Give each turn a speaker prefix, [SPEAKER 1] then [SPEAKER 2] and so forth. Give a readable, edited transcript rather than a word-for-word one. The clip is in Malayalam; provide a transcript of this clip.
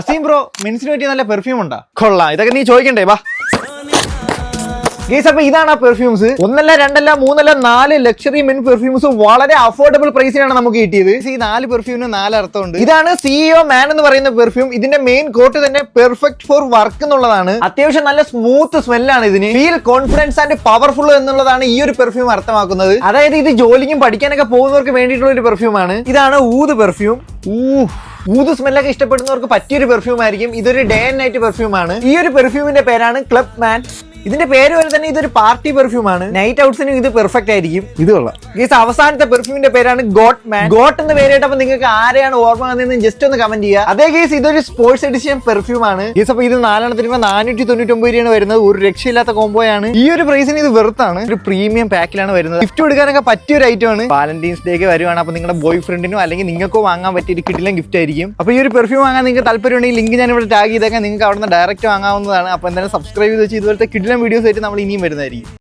[SPEAKER 1] അസീം ബ്രോ, മെൻസിന് പറ്റിയ നല്ല പെർഫ്യൂം ഉണ്ടാ? കൊള്ളാം, ഇതൊക്കെ നീ ചോദിക്കണ്ടേ? വാ ഗൈസ്, അപ്പൊ ഇതാണ് ആ പെർഫ്യൂംസ്. ഒന്നല്ല, രണ്ടല്ല, മൂന്നല്ല, 4 ലക്ഷറി മെൻ പെർഫ്യൂംസ് വളരെ അഫോർഡബിൾ പ്രൈസിലാണ് നമുക്ക് കിട്ടിയത്. ഈ 4 പെർഫ്യൂമിന് 4 അർത്ഥമുണ്ട്. ഇതാണ് CEO മാൻ എന്ന് പറയുന്ന പെർഫ്യൂം. ഇതിന്റെ മെയിൻ കോട്ട് തന്നെ പെർഫെക്റ്റ് ഫോർ വർക്ക് എന്നുള്ളതാണ്. അത്യാവശ്യം നല്ല സ്മൂത്ത് സ്മെല്ലാണ് ഇതിന്. ഫീൽ കോൺഫിഡൻസ് ആൻഡ് പവർഫുൾ എന്നുള്ളതാണ് ഈ ഒരു പെർഫ്യൂം അർത്ഥമാക്കുന്നത്. അതായത് ഇത് ജോലിക്കും പഠിക്കാനൊക്കെ പോകുന്നവർക്ക് വേണ്ടിയിട്ടുള്ള ഒരു പെർഫ്യൂം ആണ്. ഇതാണ് ഊത് പെർഫ്യൂം. ഊത് സ്മെല്ലൊക്കെ ഇഷ്ടപ്പെടുന്നവർക്ക് പറ്റിയൊരു പെർഫ്യൂം ആയിരിക്കും. ഇതൊരു ഡേ ആൻഡ് നൈറ്റ് പെർഫ്യൂം ആണ്. ഈ ഒരു പെർഫ്യൂമിന്റെ പേരാണ് ക്ലബ് മാൻ. ഇതിന്റെ പേര് പോലെ തന്നെ ഇതൊരു പാർട്ടി പെർഫ്യൂം ആണ്. നൈറ്റ് ഔട്ട്സിനും ഇത് പെർഫെക്റ്റ് ആയിരിക്കും. ഇത് കൊള്ളാം ഗൈസ്. അവസാനത്തെ പെർഫ്യൂമിന്റെ പേരാണ് ഗോട്ട് മാൻ. ഗോട്ട് എന്ന് പേര് കേട്ടപ്പോൾ നിങ്ങൾക്ക് ആരെയാണ് ഓർമ്മ വന്നതെന്ന് ജസ്റ്റ് ഒന്ന് കമന്റ് ചെയ്യുക. അതേ ഗൈസ്, ഇതൊരു സ്പോർട്സ് എഡിഷൻ പെർഫ്യൂം ആണ് ഗൈസ്. അപ്പൊ ഇത് 4 499 രൂപയാണ് വരുന്നത്. ഒരു രക്ഷയില്ലാത്ത കോംബോയാണ്. ഈ ഒരു പ്രൈസിന് ഇത് വെറുത്താണ്. ഒരു പ്രീമിയം പാക്കിലാണ് വരുന്നത്. ഗിഫ്റ്റ് കൊടുക്കാനൊക്കെ പറ്റിയ ഒരു ഐറ്റം ആണ്. വാലന്റൈൻസ് ഡേ ഒക്കെ വരുവാണ്. അപ്പൊ നിങ്ങളുടെ ബോയ് ഫ്രണ്ടിനോ അല്ലെങ്കിൽ നിങ്ങൾക്കോ വാങ്ങാൻ പറ്റിയ ഒരു കിടിലൻ ഗിഫ്റ്റ് ആയിരിക്കും. അപ്പൊ ഈ ഒരു പെർഫ്യൂം വാങ്ങാൻ നിങ്ങൾക്ക് താല്പര്യം ഉണ്ടെങ്കിൽ ലിങ്ക് ഞാൻ ഇവിടെ ടാഗ് ചെയ്തേക്കാം. നിങ്ങൾക്ക് അവിടെ നിന്ന് ഡയറക്റ്റ് വാങ്ങാവുന്നതാണ്. അപ്പൊ എന്തായാലും സബ്സ്ക്രൈബ് ചെയ്ത് വെച്ച് ഇതുപോലത്തെ കിടിലൻ വീഡിയോസ് ആയിട്ട് നമ്മൾ ഇനിയും വരുന്നതായിരിക്കും.